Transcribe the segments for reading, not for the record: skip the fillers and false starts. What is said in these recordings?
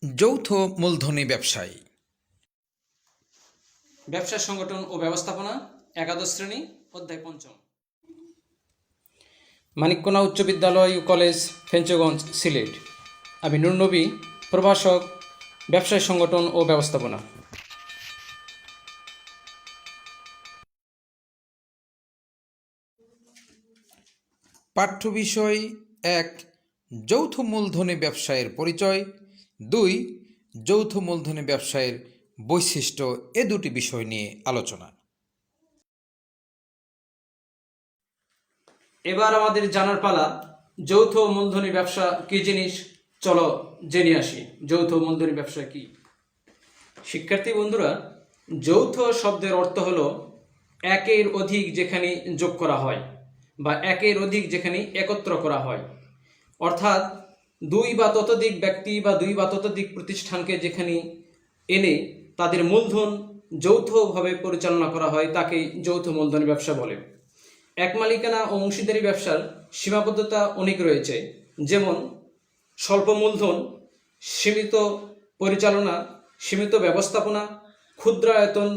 যৌথ মূলধনী ব্যবসায়ী। ব্যবসা সংগঠন ও ব্যবস্থাপনা, একাদশ শ্রেণী, অধ্যায় পঞ্চম। মানিককোনা উচ্চ বিদ্যালয় ও কলেজ, ফেঞ্চগঞ্জ, সিলেট। আমি নূর নবী, প্রভাষক, ব্যবসায় সংগঠন ও ব্যবস্থাপনা। পাঠ্য বিষয় ১, যৌথ মূলধনী ব্যবসায়ের পরিচয়। ২, যৌথ মূলধনী ব্যবসায়ের বৈশিষ্ট্য। এ দুটি বিষয় নিয়ে আলোচনা। এবার আমাদের জানার পালা, যৌথ মূলধনী ব্যবসা কি জিনিস। চলো জেনে আসি যৌথ মূলধনী ব্যবসা কি। শিক্ষার্থী বন্ধুরা, যৌথ শব্দের অর্থ হলো একের অধিক যেখানে যোগ করা হয় বা একের অধিক যেখানে একত্র করা হয়, অর্থাৎ দুই বা ততোধিক ব্যক্তি বা দুই বা ততোধিক প্রতিষ্ঠানকে যেখানে এনে তাদের মূলধন যৌথভাবে পরিচালনা করা হয় তাকে যৌথ মূলধনী ব্যবসা বলে। এক মালিকানা ও অংশীদারি ব্যবসার সীমাবদ্ধতা অনেক রয়েছে, যেমন স্বল্প মূলধন, সীমিত পরিচালনা, সীমিত ব্যবস্থাপনা, ক্ষুদ্রায়তন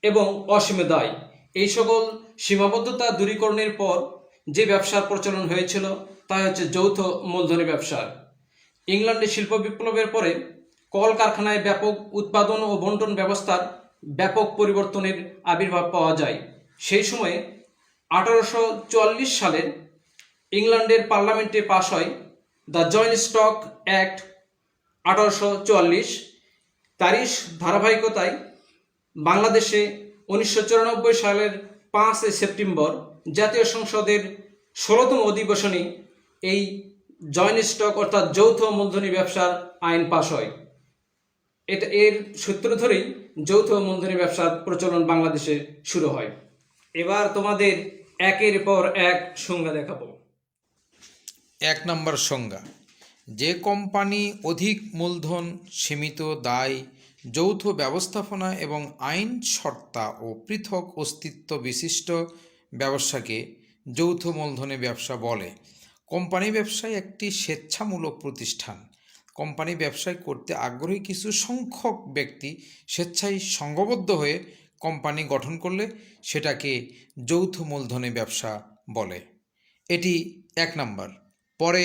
এবং অসীমিত আয়। এই সকল সীমাবদ্ধতা দূরীকরণের পর যে ব্যবসার প্রচলন হয়েছিল তা হচ্ছে যৌথ মূলধনী ব্যবসা। ইংল্যান্ডে শিল্প বিপ্লবের পরে কলকারখানায় ব্যাপক উৎপাদন ও বণ্টন ব্যবস্থার ব্যাপক পরিবর্তনের আবির্ভাব পাওয়া যায়। সেই সময়ে 1844 সালের ইংল্যান্ডের পার্লামেন্টে পাশ হয় দ্য জয়েন্ট স্টক অ্যাক্ট 1844। তারই ধারাবাহিকতায় বাংলাদেশে 1994 সালের 5 সেপ্টেম্বর জাতীয় সংসদের 16তম অধিবেশনে এই জয়েন্ট স্টক অর্থাৎ যৌথ মূলধনী ব্যবসার আইন পাশ হয়। এর সূত্র ধরেই যৌথ মূলধনী ব্যবসার প্রচলন বাংলাদেশে শুরু হয়। এবার তোমাদের একের পর এক সংজ্ঞা দেখাবো। ১ নম্বর সংজ্ঞা, যে কোম্পানি অধিক মূলধন, সীমিত দায়, যৌথ ব্যবস্থাপনা এবং আইন সত্তা ও পৃথক অস্তিত্ব বিশিষ্ট ব্যবসাকে যৌথ মূলধনী ব্যবসা বলে। কোম্পানি ব্যবসায় একটি স্বেচ্ছামূলক প্রতিষ্ঠান। কোম্পানি ব্যবসায় করতে আগ্রহী কিছু সংখ্যক ব্যক্তি স্বেচ্ছায় সংঘবদ্ধ হয়ে কোম্পানি গঠন করলে সেটাকে যৌথ মূলধনী ব্যবসা বলে। এটি ১ নম্বর। পরে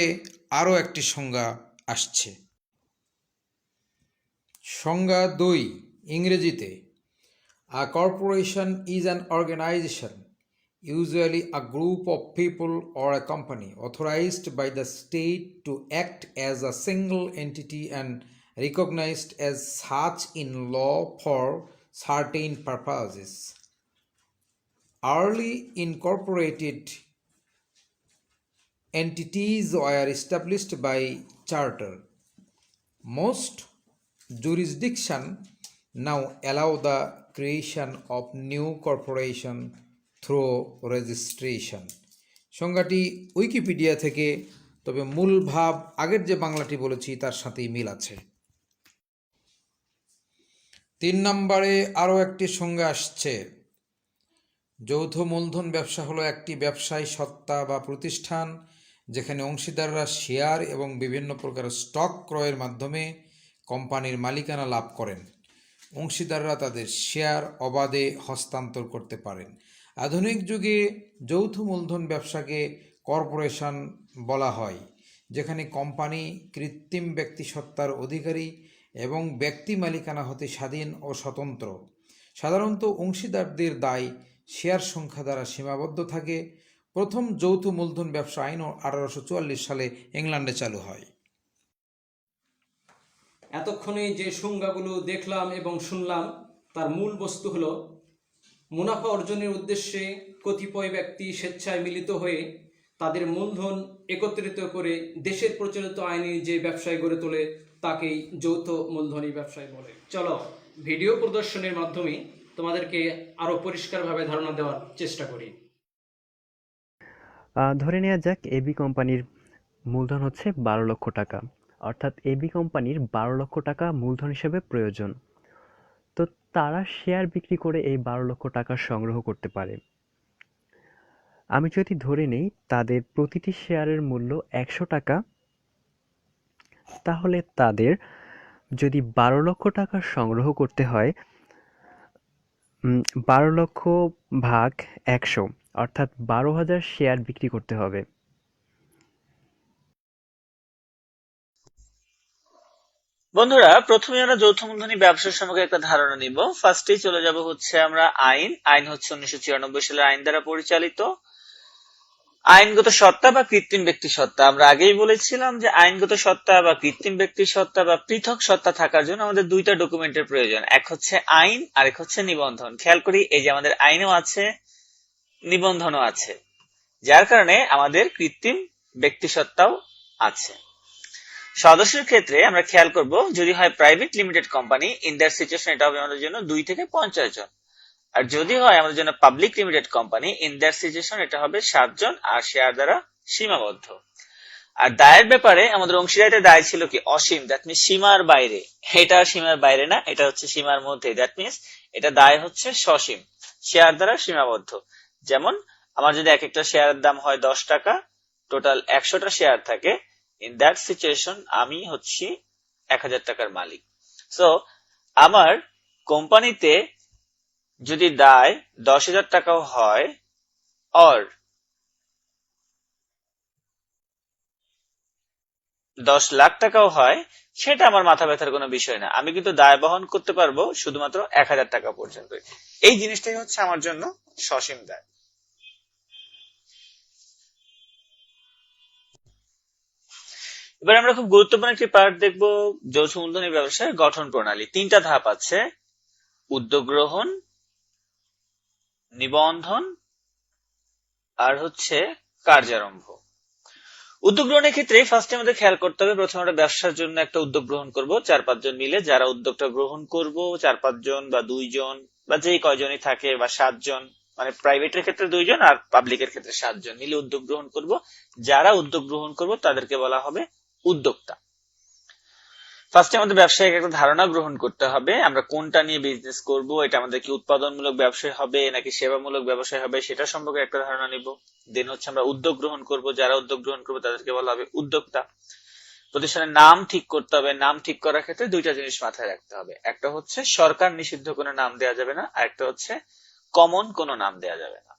আরও একটি সংজ্ঞা আসছে। সংজ্ঞা ২, ইংরেজিতে, a corporation is an organisation, usually a group of people or a company authorized by the state to act as a single entity and recognized as such in law for certain purposes. Early incorporated entities were established by charter. Most jurisdictions now allow the creation of new corporation through registration. সংজ্ঞাটি Wikipedia থেকে, তবে মূল ভাব আগের যে বাংলাটি বলেছি তার সাথেই মিল আছে। ৩ নম্বরে আরও একটি সংজ্ঞা আসছে। যৌথ মূলধন ব্যবসা হলো একটি ব্যবসায়ী সত্তা বা প্রতিষ্ঠান যেখানে অংশীদাররা শেয়ার এবং বিভিন্ন প্রকার স্টক ক্রয়ের মাধ্যমে কোম্পানির মালিকানা লাভ করেন। অংশীদাররা তাদের শেয়ার অবাধে হস্তান্তর করতে পারেন। আধুনিক যুগে যৌথ মূলধন ব্যবসাকে কর্পোরেশন বলা হয়, যেখানে কোম্পানি কৃত্রিম ব্যক্তিসত্তার অধিকারী এবং ব্যক্তি মালিকানা হতে স্বাধীন ও স্বতন্ত্র। সাধারণত অংশীদারদের দায় শেয়ার সংখ্যা দ্বারা সীমাবদ্ধ থাকে। প্রথম যৌথ মূলধন ব্যবসা আইন 1844 সালে ইংল্যান্ডে চালু হয়। এতক্ষণে যে সংজ্ঞাগুলো দেখলাম এবং শুনলাম তার মূল বস্তু হলো, মুনাফা অর্জনের উদ্দেশ্যে কতিপয় ব্যক্তি স্বেচ্ছায় মিলিত হয়ে তাদের মূলধন একত্রিত করে দেশের প্রচলিত আইনে যে ব্যবসায় গড়ে তোলে তাকেই যৌথ মূলধনী ব্যবসায় বলে। চলো ভিডিও প্রদর্শনের মাধ্যমে তোমাদেরকে আরো পরিষ্কারভাবে ধারণা দেওয়ার চেষ্টা করি। ধরে নেওয়া যাক এবি কোম্পানির মূলধন হচ্ছে 12 লক্ষ টাকা, অর্থাৎ এবি কোম্পানির 12 লক্ষ টাকা মূলধন হিসেবে প্রয়োজন। তো তারা শেয়ার বিক্রি করে এই 12 লক্ষ টাকা সংগ্রহ করতে পারে। আমি যদি ধরে নেই তাদের প্রতিটি শেয়ারের মূল্য 100 টাকা, তাহলে তাদের যদি 12 লক্ষ টাকা সংগ্রহ করতে হয়, 12 লক্ষ ভাগ 100, অর্থাৎ 12,000 শেয়ার বিক্রি করতে হবে। বন্ধুরা, প্রথমে আমরা যৌথ মূলধনী ব্যবসার সম্পর্কে একটা ধারণা নিব। ফার্স্টেই চলে যাব হচ্ছে আমরা আইন হচ্ছে 1994 সালের আইন দ্বারা পরিচালিত। আইনগত সত্তা বা কৃত্রিম ব্যক্তি সত্তা, আমরা আগেই বলেছিলাম যে আইনগত সত্তা বা কৃত্রিম ব্যক্তি সত্তা বা পৃথক সত্তা থাকার জন্য আমাদের দুইটা ডকুমেন্টের প্রয়োজন, এক হচ্ছে আইন আর এক হচ্ছে নিবন্ধন। খেয়াল করি, এই যে আমাদের আইনও আছে, নিবন্ধনও আছে, যার কারণে আমাদের কৃত্রিম ব্যক্তি সত্তাও আছে। সদস্যের ক্ষেত্রে আমরা খেয়াল করব, যদি হয় private limited company, in that situation এটা হবে আমাদের জন্য 2 থেকে 50 জন। আর যদি হয় আমাদের জন্য public limited company, in that situation এটা হবে 7 জন, আর শেয়ার দ্বারা সীমাবদ্ধ। আর দায়ের ব্যাপারে আমাদের অংশীদারিত্বের দায় ছিল কি? অসীম, দ্যাট মিনস সীমার বাইরে। এটা সীমার বাইরে না, এটা হচ্ছে সীমার মধ্যে, দ্যাট মিনস এটা দায় হচ্ছে সসীম, শেয়ার দ্বারা সীমাবদ্ধ। যেমন আমার যদি এক একটা শেয়ারের দাম হয় 10 টাকা, টোটাল 100টা শেয়ার থাকে, ইন দ্যাট সিচুয়েশন আমি হচ্ছি 1000 টাকার মালিক। সো আমার কোম্পানিতে যদি দায় 10,000 টাকাও হয়, অর 10 লাখ টাকাও হয়, সেটা আমার মাথা ব্যথার কোনো বিষয় না। আমি কিন্তু দায় বহন করতে পারবো শুধুমাত্র 1000 টাকা পর্যন্ত। এই জিনিসটাই হচ্ছে আমার জন্য সসীম দায়। এবার আমরা খুব গুরুত্বপূর্ণ একটি পার্ট দেখব, যৌথ মূলধনী ব্যবসায়ের গঠন প্রণালী। 3টা ধাপ আছে: উদ্যোগ গ্রহণ, নিবন্ধন, আর হচ্ছে কার্যারম্ভ। উদ্যোগ গ্রহণের ক্ষেত্রে ফার্স্টে আমাদের খেয়াল করতে হবে, প্রথমে আমরা ব্যবসার জন্য একটা উদ্যোগ গ্রহণ করব 4-5 জন মিলে। যারা উদ্যোগটা গ্রহণ করব, 4-5 জন বা 2 জন বা যেই কয়জনই থাকে, বা 7 জন, মানে প্রাইভেটের ক্ষেত্রে 2 জন আর পাবলিকের ক্ষেত্রে 7 জন মিলে উদ্যোগ গ্রহণ করব। যারা উদ্যোগ গ্রহণ করব তাদেরকে বলা হবে উদ্যোক্তা। ফার্স্টে আমাদের ব্যবসায়িক একটা ধারণা গ্রহণ করতে হবে, আমরা কোনটা নিয়ে বিজনেস করব, এটা আমাদের কি উৎপাদনমূলক ব্যবসায় হবে নাকি সেবামূলক ব্যবসায় হবে, সেটা সম্পর্কে একটা ধারণা নিব। দেন হচ্ছে আমরা উদ্যোগ গ্রহণ করব, যারা উদ্যোগ গ্রহণ করবো তাদেরকে বলা হবে উদ্যোক্তা। প্রতিষ্ঠানের নাম ঠিক করতে হবে। নাম ঠিক করার ক্ষেত্রে 2টা জিনিস মাথায় রাখতে হবে, একটা হচ্ছে সরকার নিষিদ্ধ কোনো নাম দেওয়া যাবে না, আর একটা হচ্ছে কমন কোনো নাম দেওয়া যাবে না।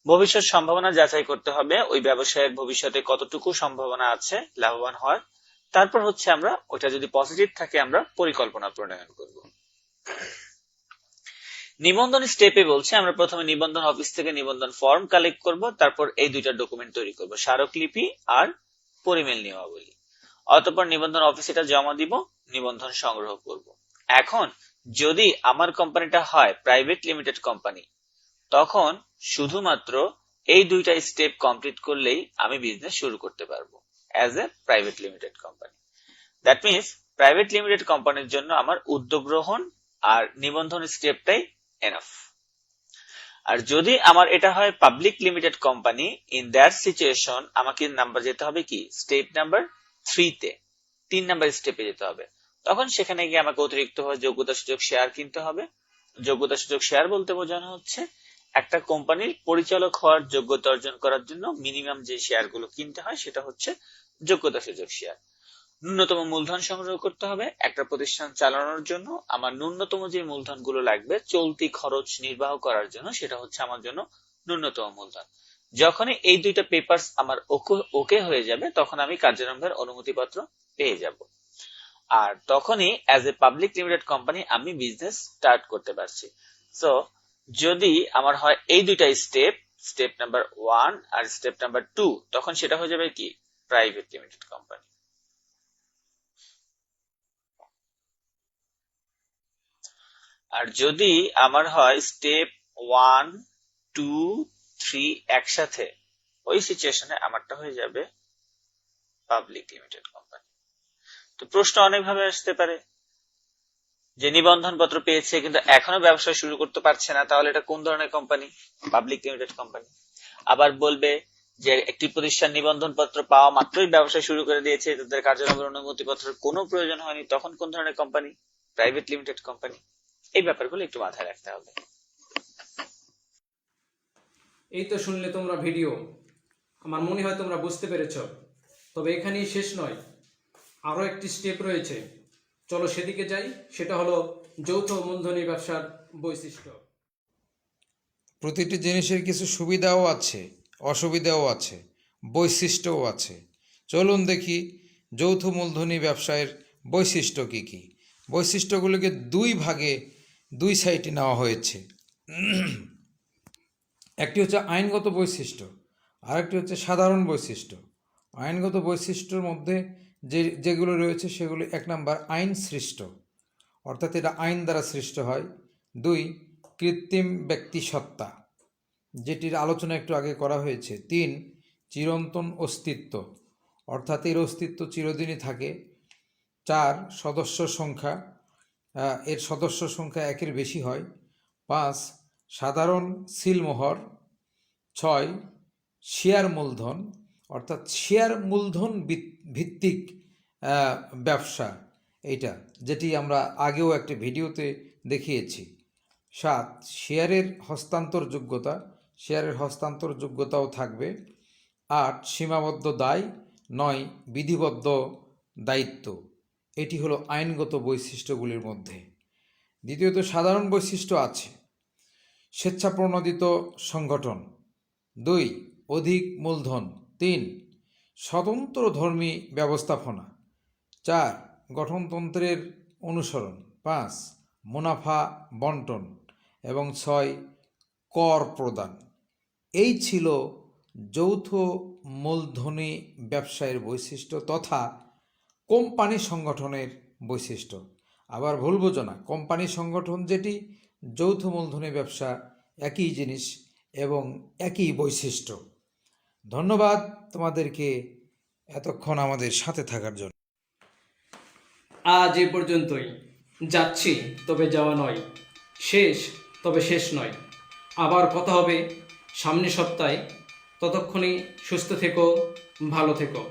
ভবিষ্যৎ সম্ভাবনা যাচাই করতে হবে, ওই ব্যবসায়ের ভবিষ্যতে কতটুকু সম্ভাবনা আছে লাভবান হওয়ার। তারপর হচ্ছে আমরা ওটা যদি পজিটিভ থাকে, আমরা পরিকল্পনা প্রণয়ন করব। নিবন্ধন স্টেপে বলছে, আমরা প্রথমে নিবন্ধন অফিস থেকে নিবন্ধন ফর্ম কালেক্ট করব, তারপর এই 2টা ডকুমেন্ট তৈরি করব, স্মারকলিপি আর পরিমেল নিয়মাবলী। অতঃপর নিবন্ধন অফিসে এটা জমা দিব, নিবন্ধন সংগ্রহ করব। এখন যদি আমার কোম্পানিটা হয় প্রাইভেট লিমিটেড কোম্পানি, তখন শুধুমাত্র এই 2টা স্টেপ কমপ্লিট করলেই আমি বিজনেস শুরু করতে পারবো as a private limited company. That means private limited কোম্পানির জন্য আমার উদ্যোগ গ্রহণ আর নিবন্ধন স্টেপটাই এনাফ। আর যদি আমার এটা হয় public limited company, in that situation আমাকে নাম্বার যেতে হবে কি? স্টেপ নাম্বার 3 তে, 3 নাম্বার স্টেপে যেতে হবে। তখন সেখানে গিয়ে আমাকে অতিরিক্ত যোগ্যতা সুযোগ শেয়ার কিনতে হবে। যোগ্যতা সুযোগ শেয়ার বলতে বোঝানো হচ্ছে একটা কোম্পানির পরিচালক হওয়ার যোগ্যতা অর্জন করার জন্য মিনিমাম যে শেয়ার গুলো কিনতে হয় সেটা হচ্ছে যোগ্যতা সুযোগ শেয়ার। ন্যূনতম মূলধন সংগ্রহ করতে হবে। একটা প্রতিষ্ঠান চালানোর জন্য আমার ন্যূনতম যে মূলধন গুলো লাগবে চলতি খরচ নির্বাহ করার জন্য, সেটা হচ্ছে আমার জন্য ন্যূনতম মূলধন। যখনই এই 2টা পেপারস আমার ওকে হয়ে যাবে, তখন আমি কার্যারম্ভের অনুমতিপত্র পেয়ে যাব। আর তখনই as a public limited company আমি বিজনেস স্টার্ট করতে পারছি। সো যদি আমার হয় এই 2টা স্টেপ, স্টেপ নাম্বার 1 আর স্টেপ নাম্বার 2, তখন সেটা হয়ে যাবে কি? Private limited company. আর যদি আমার হয় স্টেপ 1, 2, 3 একসাথে, ওই সিচুয়েশনে আমারটা হয়ে যাবে পাবলিক লিমিটেড কোম্পানি। তো প্রশ্ন অনেকভাবে আসতে পারে যে নিবন্ধন পত্র পেয়েছে কিন্তু এখনো ব্যবসা শুরু করতে পারছে না, তাহলে এটা কোন ধরনের কোম্পানি? Public limited company. আবার বলবে যে একটি প্রতিষ্ঠান নিবন্ধন পত্র পাওয়া মাত্রই ব্যবসা শুরু করে দিয়েছে, তাদের কার্যালয়ের অনুমতি পত্রের কোনো প্রয়োজন হয়নি, তখন কোন ধরনের কোম্পানি? Private limited company. এই ব্যাপারগুলো একটু মাথায় রাখতে হবে। এই তো শুনলে তোমরা ভিডিও, আমার মনে হয় তোমরা বুঝতে পেরেছ। তবে এখানেই শেষ নয়, আরো একটি স্টেপ রয়েছে। চলো সেদিকে যাই। সেটা হলো যৌথ মূলধনী ব্যবসার বৈশিষ্ট্য। প্রতিটি জিনিসের কিছু সুবিধাও আছে, অসুবিধাও আছে, বৈশিষ্ট্যও আছে। চলুন দেখি যৌথ মূলধনী ব্যবসায়ের বৈশিষ্ট্য কী কী। বৈশিষ্ট্যগুলিকে দুই ভাগে, দুই সাইডে নেওয়া হয়েছে। একটি হচ্ছে আইনগত বৈশিষ্ট্য, আরেকটি হচ্ছে সাধারণ বৈশিষ্ট্য। আইনগত বৈশিষ্ট্যর মধ্যে যেগুলো রয়েছে সেগুলি 1 নাম্বার আইন সৃষ্ট, অর্থাৎ এটা আইন দ্বারা সৃষ্ট হয়। 2 কৃত্রিম ব্যক্তিসত্তা, যেটির আলোচনা একটু আগে করা হয়েছে। 3 চিরন্তন অস্তিত্ব, অর্থাৎ এর অস্তিত্ব চিরদিনই থাকে। 4 সদস্য সংখ্যা, এর সদস্য সংখ্যা 1-এর বেশি হয়। 5 সাধারণ সিলমোহর। 6 শেয়ার মূলধন, অর্থাৎ শেয়ার মূলধন ভিত্তিক ব্যবসা, এইটা যেটি আমরা আগেও একটা ভিডিওতে দেখিয়েছি। 7 শেয়ারের হস্তান্তরযোগ্যতা, শেয়ারের হস্তান্তরযোগ্যতাও থাকবে। 8 সীমাবদ্ধ দায়। 9 বিধিবদ্ধ দায়িত্ব। এটি হলো আইনগত বৈশিষ্ট্যগুলির মধ্যে। দ্বিতীয়ত সাধারণ বৈশিষ্ট্য আছে। স্বেচ্ছাপ্রণোদিত সংগঠন। 2 অধিক মূলধন। 3 স্বতন্ত্র ধর্মী ব্যবস্থাপনা। 4 গঠনতন্ত্রের অনুসরণ। 5 মুনাফা বন্টন এবং 6 কর প্রদান। এই ছিল যৌথ মূলধনী ব্যবসায়ের বৈশিষ্ট্য তথা কোম্পানি সংগঠনের বৈশিষ্ট্য। আবার ভুল বোঝো না, কোম্পানি সংগঠন যেটি, যৌথ মূলধনী ব্যবসা একই জিনিস এবং একই বৈশিষ্ট্য। ধন্যবাদ তোমাদেরকে এতক্ষণ আমাদের সাথে থাকার জন্য। আজ এ পর্যন্তই। যাচ্ছি তবে যাওয়া নয়, শেষ তবে শেষ নয়। আবার কথা হবে সামনের সপ্তাহে। ততক্ষণে সুস্থ থেকো, ভালো থেকো।